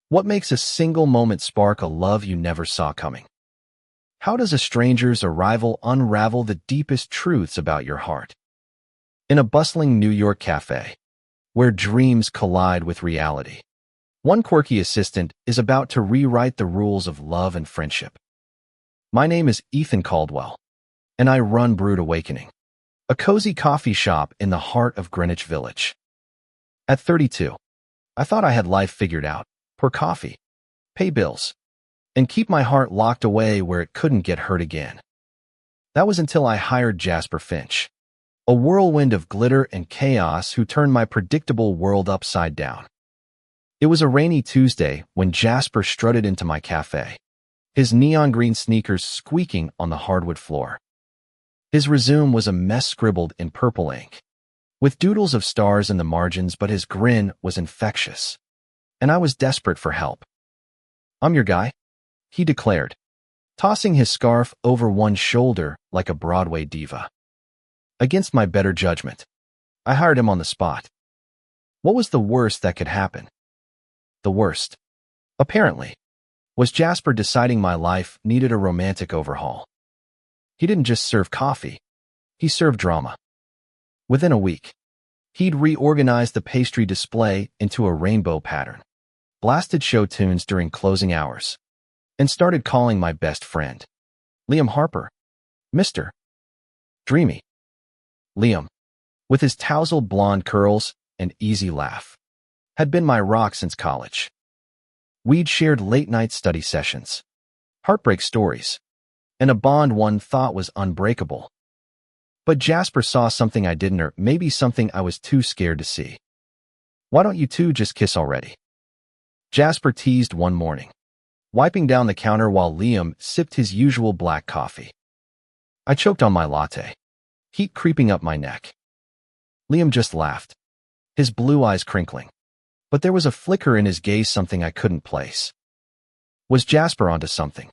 What makes a single moment spark a love you never saw coming? How does a stranger's arrival unravel the deepest truths about your heart? In a bustling New York cafe, where dreams collide with reality, one quirky assistant is about to rewrite the rules of love and friendship. My name is Ethan Caldwell, and I run Brewed Awakening, a cozy coffee shop in the heart of Greenwich Village. At 32, I thought I had life figured out. Pour coffee, pay bills, and keep my heart locked away where it couldn't get hurt again. That was until I hired Jasper Finch, a whirlwind of glitter and chaos who turned my predictable world upside down. It was a rainy Tuesday when Jasper strutted into my cafe, his neon green sneakers squeaking on the hardwood floor. His resume was a mess scribbled in purple ink, with doodles of stars in the margins, but his grin was infectious, and I was desperate for help. "I'm your guy," he declared, tossing his scarf over one shoulder like a Broadway diva. Against my better judgment, I hired him on the spot. What was the worst that could happen? The worst, apparently, was Jasper deciding my life needed a romantic overhaul. He didn't just serve coffee, he served drama. Within a week, he'd reorganized the pastry display into a rainbow pattern, blasted show tunes during closing hours, and started calling my best friend, Liam Harper, Mr. Dreamy. Liam, with his tousled blonde curls and easy laugh, had been my rock since college. We'd shared late-night study sessions, heartbreak stories, and a bond one thought was unbreakable. But Jasper saw something I didn't, or maybe something I was too scared to see. "Why don't you two just kiss already?" Jasper teased one morning, wiping down the counter while Liam sipped his usual black coffee. I choked on my latte, heat creeping up my neck. Liam just laughed, his blue eyes crinkling, but there was a flicker in his gaze, something I couldn't place. Was Jasper onto something,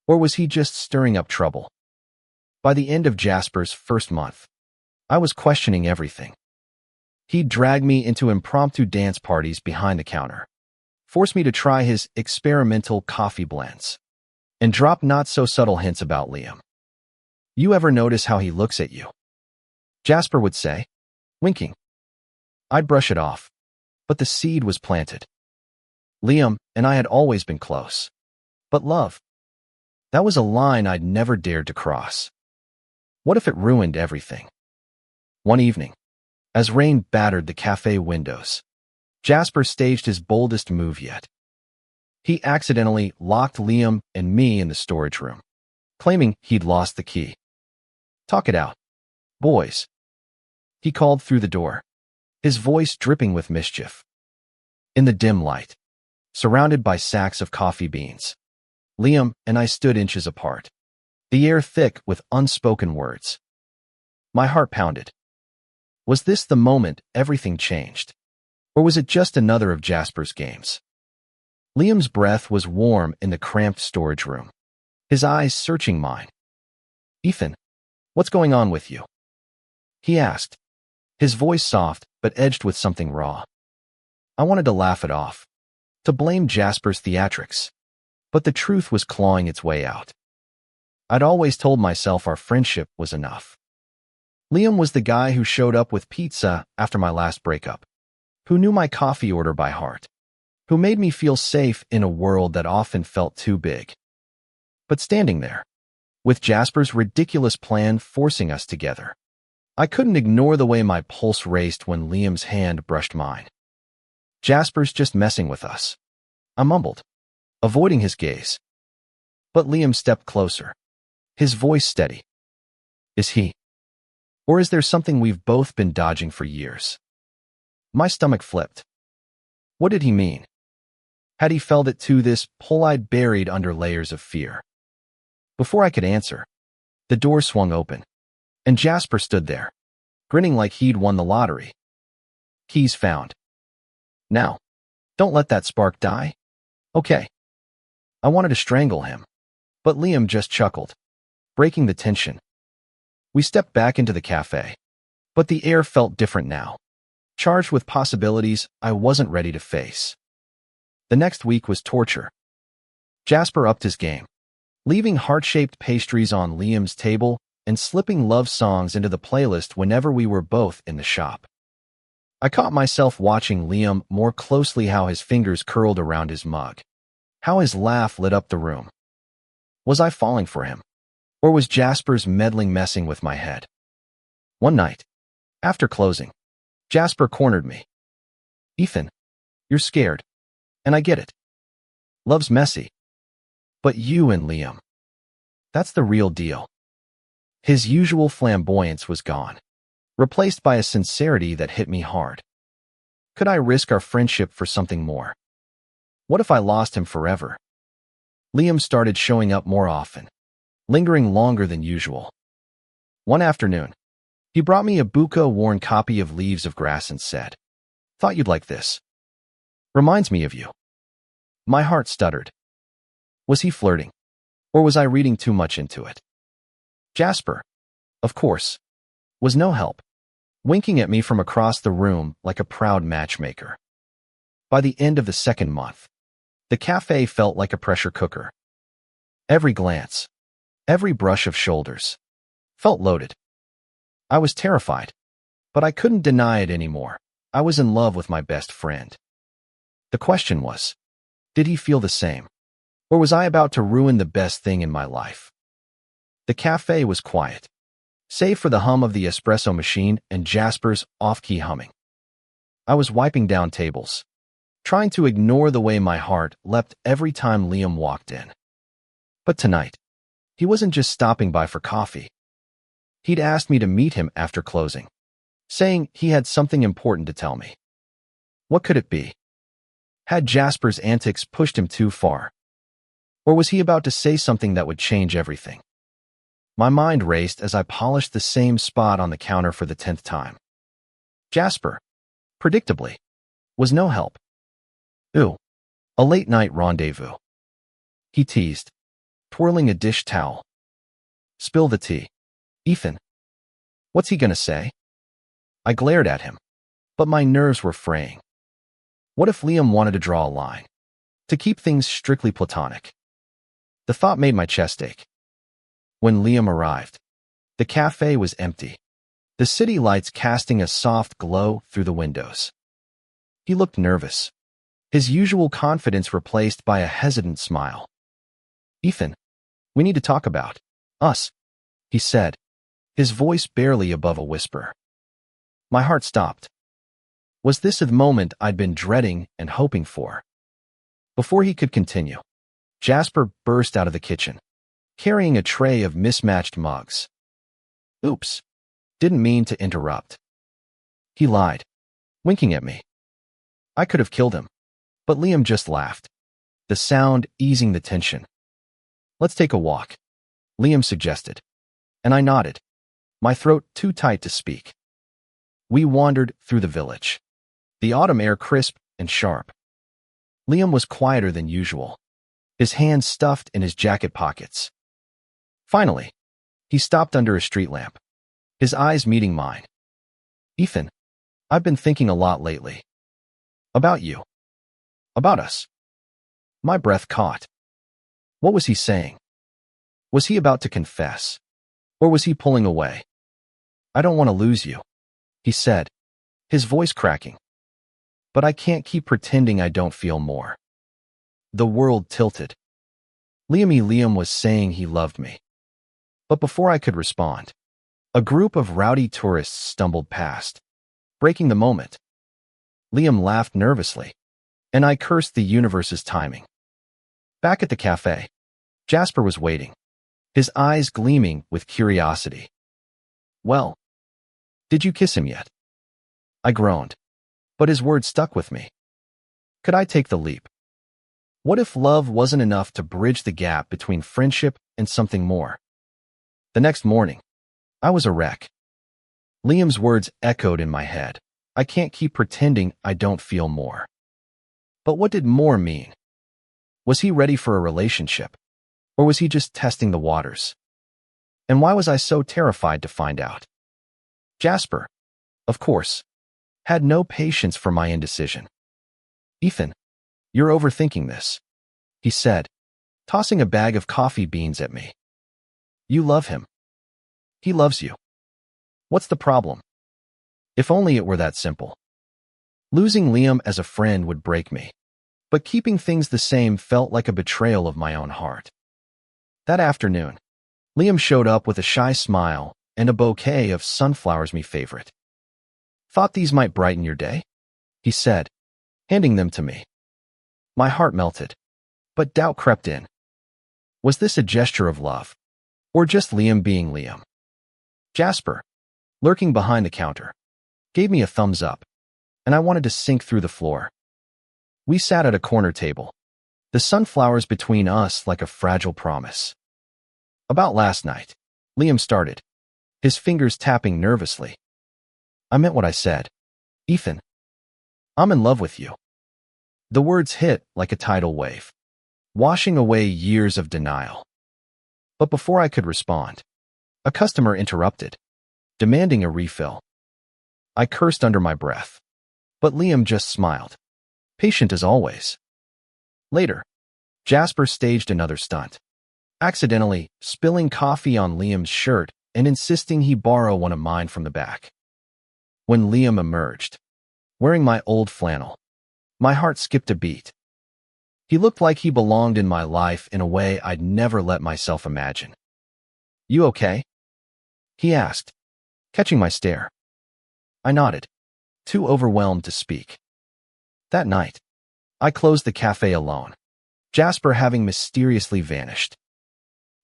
or was he just stirring up trouble? By the end of Jasper's first month, I was questioning everything. He'd drag me into impromptu dance parties behind the counter, force me to try his experimental coffee blends, and drop not-so-subtle hints about Liam. "You ever notice how he looks at you?" Jasper would say, winking. I'd brush it off, but the seed was planted. Liam and I had always been close. But love, that was a line I'd never dared to cross. What if it ruined everything? One evening, as rain battered the cafe windows, Jasper staged his boldest move yet. He accidentally locked Liam and me in the storage room, claiming he'd lost the key. "Talk it out, boys," he called through the door, his voice dripping with mischief. In the dim light, surrounded by sacks of coffee beans, Liam and I stood inches apart, the air thick with unspoken words. My heart pounded. Was this the moment everything changed? Or was it just another of Jasper's games? Liam's breath was warm in the cramped storage room, his eyes searching mine. "Ethan, what's going on with you?" he asked, his voice soft but edged with something raw. I wanted to laugh it off, to blame Jasper's theatrics, but the truth was clawing its way out. I'd always told myself our friendship was enough. Liam was the guy who showed up with pizza after my last breakup, who knew my coffee order by heart, who made me feel safe in a world that often felt too big. But standing there, with Jasper's ridiculous plan forcing us together, I couldn't ignore the way my pulse raced when Liam's hand brushed mine. "Jasper's just messing with us," I mumbled, avoiding his gaze. But Liam stepped closer, his voice steady. "Is he? Or is there something we've both been dodging for years?" My stomach flipped. What did he mean? Had he felt it too, this pull I'd buried under layers of fear? Before I could answer, the door swung open, and Jasper stood there, grinning like he'd won the lottery. "Keys found. Now, don't let that spark die." "Okay." I wanted to strangle him, but Liam just chuckled, breaking the tension. We stepped back into the cafe, but the air felt different now, charged with possibilities I wasn't ready to face. The next week was torture. Jasper upped his game, leaving heart-shaped pastries on Liam's table and slipping love songs into the playlist whenever we were both in the shop. I caught myself watching Liam more closely, how his fingers curled around his mug, how his laugh lit up the room. Was I falling for him? Or was Jasper's meddling messing with my head? One night, after closing, Jasper cornered me. "Ethan, you're scared, and I get it. Love's messy. But you and Liam, that's the real deal." His usual flamboyance was gone, replaced by a sincerity that hit me hard. Could I risk our friendship for something more? What if I lost him forever? Liam started showing up more often, lingering longer than usual. One afternoon, he brought me a buco-worn copy of Leaves of Grass and said, "Thought you'd like this. Reminds me of you." My heart stuttered. Was he flirting? Or was I reading too much into it? Jasper, of course, was no help, winking at me from across the room like a proud matchmaker. By the end of the second month, the cafe felt like a pressure cooker. Every glance, every brush of shoulders, felt loaded. I was terrified, but I couldn't deny it anymore. I was in love with my best friend. The question was, did he feel the same? Or was I about to ruin the best thing in my life? The cafe was quiet, save for the hum of the espresso machine and Jasper's off-key humming. I was wiping down tables, trying to ignore the way my heart leapt every time Liam walked in. But tonight, he wasn't just stopping by for coffee. He'd asked me to meet him after closing, saying he had something important to tell me. What could it be? Had Jasper's antics pushed him too far? Or was he about to say something that would change everything? My mind raced as I polished the same spot on the counter for the 10th time. Jasper, predictably, was no help. "Ooh, a late-night rendezvous," he teased, twirling a dish towel. "Spill the tea. Ethan, what's he gonna say?" I glared at him, but my nerves were fraying. What if Liam wanted to draw a line, to keep things strictly platonic? The thought made my chest ache. When Liam arrived, the cafe was empty, the city lights casting a soft glow through the windows. He looked nervous, his usual confidence replaced by a hesitant smile. "Ethan, we need to talk about us," he said, his voice barely above a whisper. My heart stopped. Was this the moment I'd been dreading and hoping for? Before he could continue, Jasper burst out of the kitchen, carrying a tray of mismatched mugs. "Oops, didn't mean to interrupt." He lied, winking at me. I could have killed him, but Liam just laughed, the sound easing the tension. "Let's take a walk," Liam suggested, and I nodded, my throat too tight to speak. We wandered through the village, the autumn air crisp and sharp. Liam was quieter than usual, his hands stuffed in his jacket pockets. Finally, he stopped under a street lamp, his eyes meeting mine. "Ethan, I've been thinking a lot lately. About you. About us." My breath caught. What was he saying? Was he about to confess? Or was he pulling away? "I don't want to lose you," he said, his voice cracking. "But I can't keep pretending I don't feel more." The world tilted. Liam was saying he loved me. But before I could respond, a group of rowdy tourists stumbled past, breaking the moment. Liam laughed nervously, and I cursed the universe's timing. Back at the cafe, Jasper was waiting, his eyes gleaming with curiosity. "Well, did you kiss him yet?" I groaned, but his words stuck with me. Could I take the leap? What if love wasn't enough to bridge the gap between friendship and something more? The next morning, I was a wreck. Liam's words echoed in my head. I can't keep pretending I don't feel more. But what did more mean? Was he ready for a relationship? Or was he just testing the waters? And why was I so terrified to find out? Jasper, of course, had no patience for my indecision. "Ethan, You're overthinking this, he said, tossing a bag of coffee beans at me. You love him. He loves you. What's the problem? If only it were that simple. Losing Liam as a friend would break me, but keeping things the same felt like a betrayal of my own heart. That afternoon, Liam showed up with a shy smile and a bouquet of sunflowers, me favorite. Thought these might brighten your day? He said, handing them to me. My heart melted, but doubt crept in. Was this a gesture of love, or just Liam being Liam? Jasper, lurking behind the counter, gave me a thumbs up, and I wanted to sink through the floor. We sat at a corner table, the sunflowers between us like a fragile promise. About last night, Liam started, his fingers tapping nervously. I meant what I said. Ethan, I'm in love with you. The words hit like a tidal wave, washing away years of denial. But before I could respond, a customer interrupted, demanding a refill. I cursed under my breath, but Liam just smiled, patient as always. Later, Jasper staged another stunt, accidentally spilling coffee on Liam's shirt and insisting he borrow one of mine from the back. When Liam emerged, wearing my old flannel, my heart skipped a beat. He looked like he belonged in my life in a way I'd never let myself imagine. You okay? He asked, catching my stare. I nodded, too overwhelmed to speak. That night, I closed the cafe alone, Jasper having mysteriously vanished.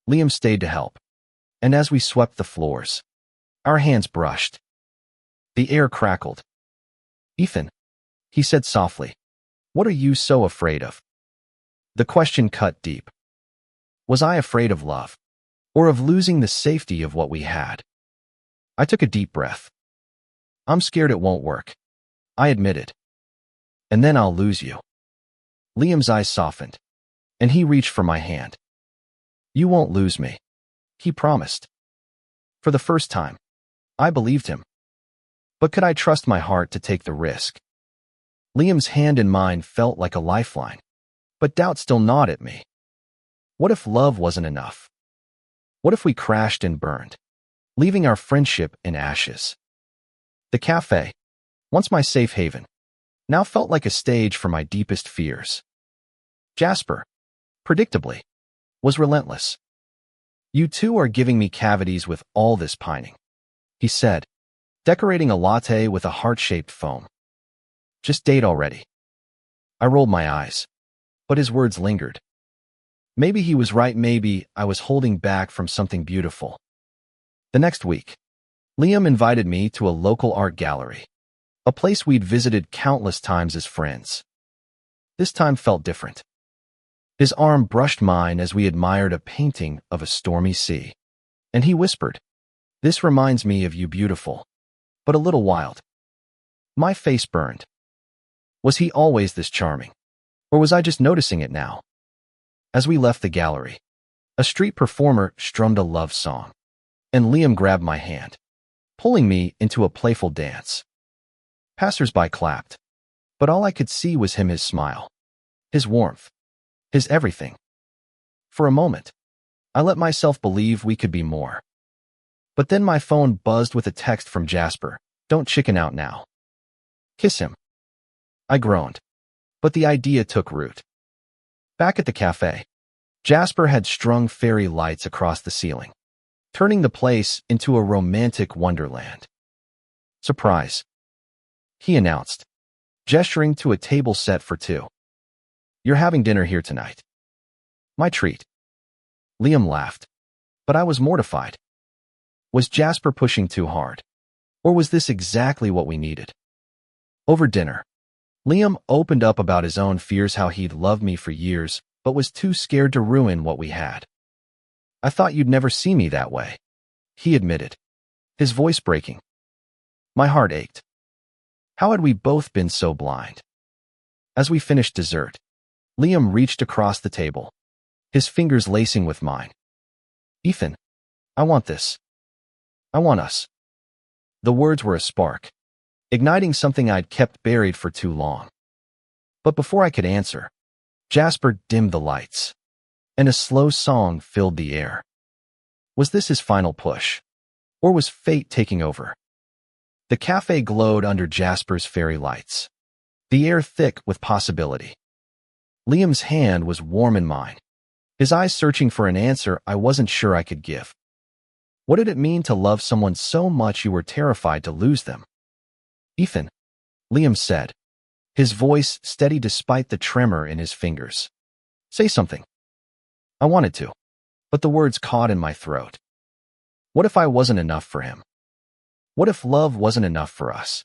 Liam stayed to help, and as we swept the floors, our hands brushed. The air crackled. Ethan, he said softly, what are you so afraid of? The question cut deep. Was I afraid of love, or of losing the safety of what we had? I took a deep breath. I'm scared it won't work, I admitted. And then I'll lose you. Liam's eyes softened, and he reached for my hand. You won't lose me, he promised. For the first time, I believed him. But could I trust my heart to take the risk? Liam's hand in mine felt like a lifeline, but doubt still gnawed at me. What if love wasn't enough? What if we crashed and burned, leaving our friendship in ashes? The cafe, once my safe haven, now felt like a stage for my deepest fears. Jasper, predictably, was relentless. You two are giving me cavities with all this pining, he said, decorating a latte with a heart-shaped foam. Just date already. I rolled my eyes, but his words lingered. Maybe he was right, maybe I was holding back from something beautiful. The next week, Liam invited me to a local art gallery, a place we'd visited countless times as friends. This time felt different. His arm brushed mine as we admired a painting of a stormy sea, and he whispered, "This reminds me of you, beautiful, but a little wild." My face burned. Was he always this charming, or was I just noticing it now? As we left the gallery, a street performer strummed a love song, and Liam grabbed my hand, pulling me into a playful dance. Passers-by clapped, but all I could see was him, his smile, his warmth, his everything. For a moment, I let myself believe we could be more. But then my phone buzzed with a text from Jasper. Don't chicken out now. Kiss him. I groaned, but the idea took root. Back at the cafe, Jasper had strung fairy lights across the ceiling, turning the place into a romantic wonderland. Surprise, he announced, gesturing to a table set for two. You're having dinner here tonight. My treat. Liam laughed, but I was mortified. Was Jasper pushing too hard? Or was this exactly what we needed? Over dinner, Liam opened up about his own fears, how he'd loved me for years, but was too scared to ruin what we had. I thought you'd never see me that way, he admitted, his voice breaking. My heart ached. How had we both been so blind? As we finished dessert, Liam reached across the table, his fingers lacing with mine. Ethan, I want this. I want us. The words were a spark, igniting something I'd kept buried for too long. But before I could answer, Jasper dimmed the lights, and a slow song filled the air. Was this his final push? Or was fate taking over? The cafe glowed under Jasper's fairy lights, the air thick with possibility. Liam's hand was warm in mine, his eyes searching for an answer I wasn't sure I could give. What did it mean to love someone so much you were terrified to lose them? Ethan, Liam said, his voice steady despite the tremor in his fingers. Say something. I wanted to, but the words caught in my throat. What if I wasn't enough for him? What if love wasn't enough for us?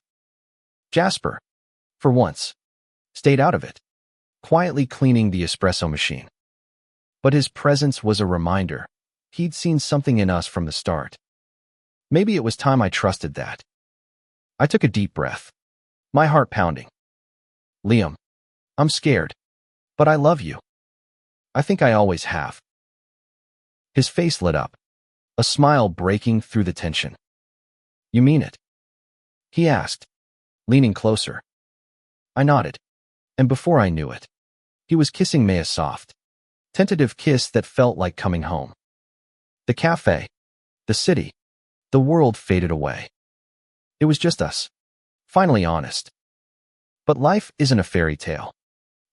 Jasper, for once, stayed out of it, quietly cleaning the espresso machine. But his presence was a reminder. He'd seen something in us from the start. Maybe it was time I trusted that. I took a deep breath, my heart pounding. Liam, I'm scared, but I love you. I think I always have. His face lit up, a smile breaking through the tension. You mean it? He asked, leaning closer. I nodded, and before I knew it, he was kissing Miah's soft, tentative kiss that felt like coming home. The cafe, the city, the world faded away. It was just us, finally honest. But life isn't a fairy tale,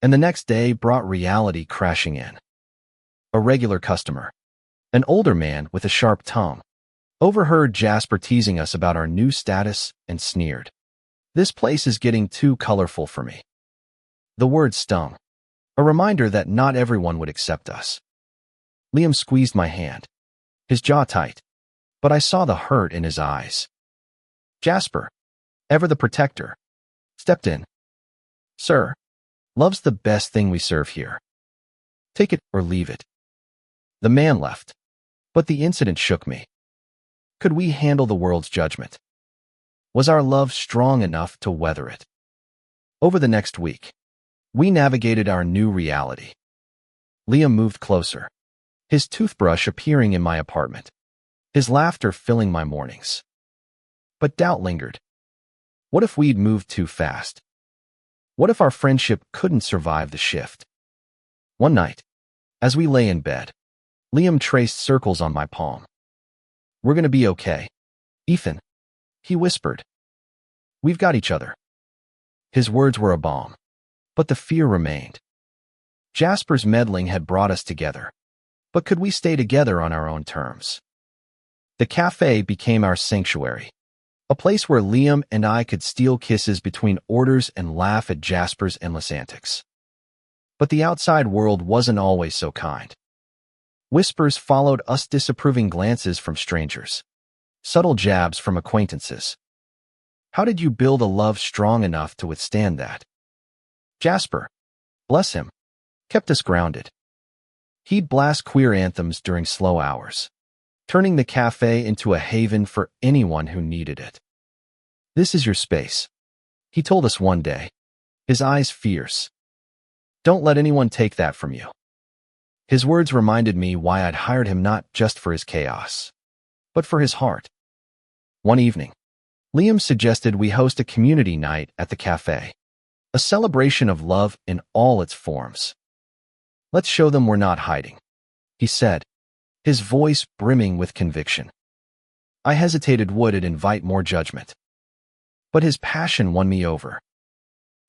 and the next day brought reality crashing in. A regular customer, an older man with a sharp tongue, overheard Jasper teasing us about our new status and sneered. This place is getting too colorful for me. The word stung, a reminder that not everyone would accept us. Liam squeezed my hand, his jaw tight, but I saw the hurt in his eyes. Jasper, ever the protector, stepped in. Sir, love's the best thing we serve here. Take it or leave it. The man left, but the incident shook me. Could we handle the world's judgment? Was our love strong enough to weather it? Over the next week, we navigated our new reality. Liam moved closer, his toothbrush appearing in my apartment, his laughter filling my mornings. But doubt lingered. What if we'd moved too fast? What if our friendship couldn't survive the shift? One night, as we lay in bed, Liam traced circles on my palm. We're gonna be okay, Ethan, he whispered. We've got each other. His words were a balm, but the fear remained. Jasper's meddling had brought us together, but could we stay together on our own terms? The cafe became our sanctuary, a place where Liam and I could steal kisses between orders and laugh at Jasper's endless antics. But the outside world wasn't always so kind. Whispers followed us, disapproving glances from strangers, subtle jabs from acquaintances. How did you build a love strong enough to withstand that? Jasper, bless him, kept us grounded. He'd blast queer anthems during slow hours, turning the cafe into a haven for anyone who needed it. This is your space, he told us one day, his eyes fierce. Don't let anyone take that from you. His words reminded me why I'd hired him, not just for his chaos, but for his heart. One evening, Liam suggested we host a community night at the cafe, a celebration of love in all its forms. Let's show them we're not hiding, he said, his voice brimming with conviction. I hesitated, would it invite more judgment? But his passion won me over.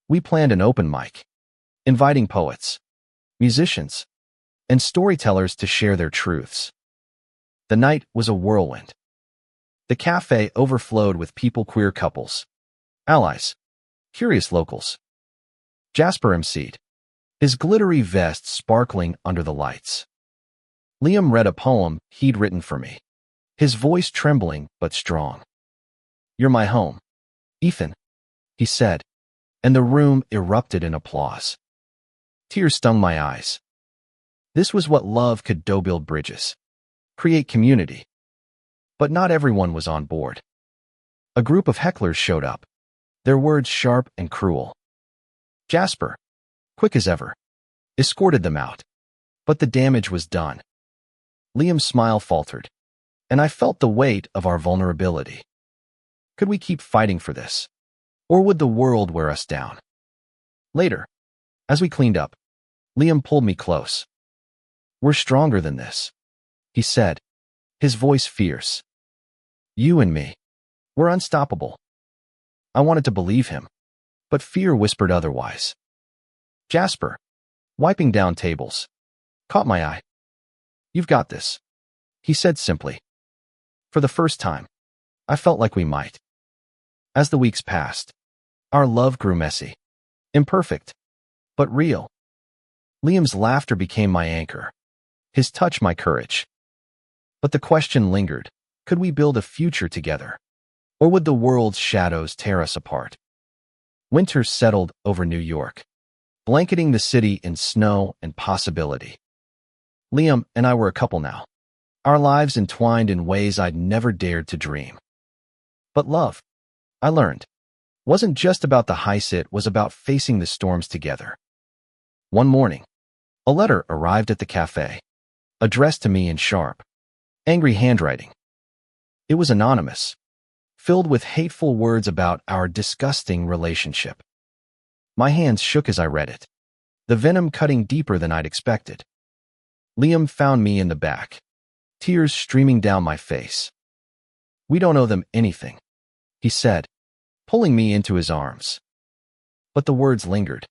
We planned an open mic, inviting poets, musicians, and storytellers to share their truths. The night was a whirlwind. The cafe overflowed with people, queer couples, allies, curious locals. Jasper emceed, his glittery vest sparkling under the lights. Liam read a poem he'd written for me, his voice trembling but strong. You're my home, Ethan, he said, and the room erupted in applause. Tears stung my eyes. This was what love could do: build bridges, create community. But not everyone was on board. A group of hecklers showed up, their words sharp and cruel. Jasper, quick as ever, escorted them out, but the damage was done. Liam's smile faltered, and I felt the weight of our vulnerability. Could we keep fighting for this, or would the world wear us down? Later, as we cleaned up, Liam pulled me close. "We're stronger than this," he said, his voice fierce. "You and me. We're unstoppable." I wanted to believe him, but fear whispered otherwise. Jasper, wiping down tables, caught my eye. "You've got this," he said simply. For the first time, I felt like we might. As the weeks passed, our love grew messy, imperfect, but real. Liam's laughter became my anchor, his touch my courage. But the question lingered, could we build a future together? Or would the world's shadows tear us apart? Winter settled over New York, blanketing the city in snow and possibility. Liam and I were a couple now, our lives entwined in ways I'd never dared to dream. But love, I learned, wasn't just about the heights, it was about facing the storms together. One morning, a letter arrived at the cafe, addressed to me in sharp, angry handwriting. It was anonymous, filled with hateful words about our disgusting relationship. My hands shook as I read it, the venom cutting deeper than I'd expected. Liam found me in the back, tears streaming down my face. "We don't owe them anything," he said, pulling me into his arms. But the words lingered,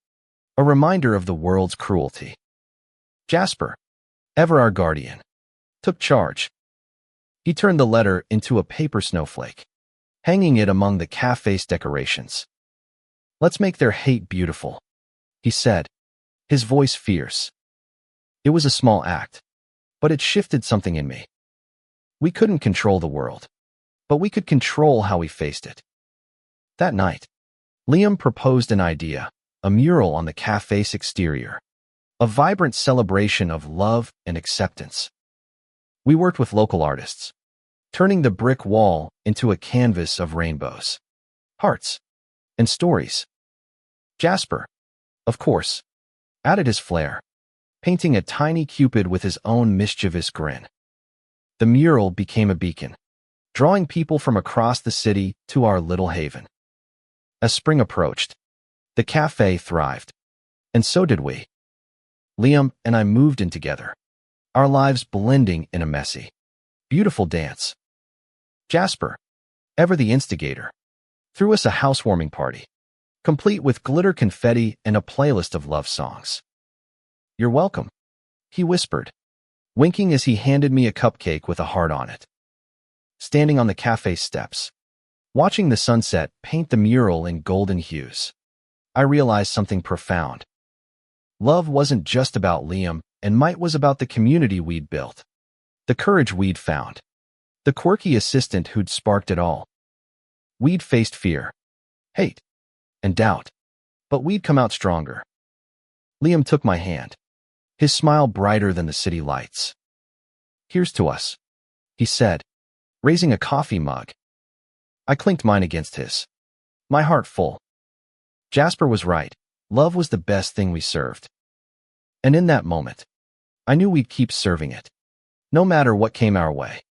a reminder of the world's cruelty. Jasper, ever our guardian, took charge. He turned the letter into a paper snowflake, hanging it among the cafe's decorations. "Let's make their hate beautiful," he said, his voice fierce. It was a small act, but it shifted something in me. We couldn't control the world, but we could control how we faced it. That night, Liam proposed an idea, a mural on the cafe's exterior, a vibrant celebration of love and acceptance. We worked with local artists, turning the brick wall into a canvas of rainbows, hearts, and stories. Jasper, of course, added his flair, painting a tiny Cupid with his own mischievous grin. The mural became a beacon, drawing people from across the city to our little haven. As spring approached, the cafe thrived, and so did we. Liam and I moved in together, our lives blending in a messy, beautiful dance. Jasper, ever the instigator, threw us a housewarming party, complete with glitter confetti and a playlist of love songs. "You're welcome," he whispered, winking as he handed me a cupcake with a heart on it. Standing on the cafe steps, watching the sunset paint the mural in golden hues, I realized something profound. Love wasn't just about Liam, and might was about the community we'd built, the courage we'd found, the quirky assistant who'd sparked it all. We'd faced fear, hate, and doubt, but we'd come out stronger. Liam took my hand, his smile brighter than the city lights. "Here's to us," he said, raising a coffee mug. I clinked mine against his, my heart full. Jasper was right. Love was the best thing we served. And in that moment, I knew we'd keep serving it, no matter what came our way.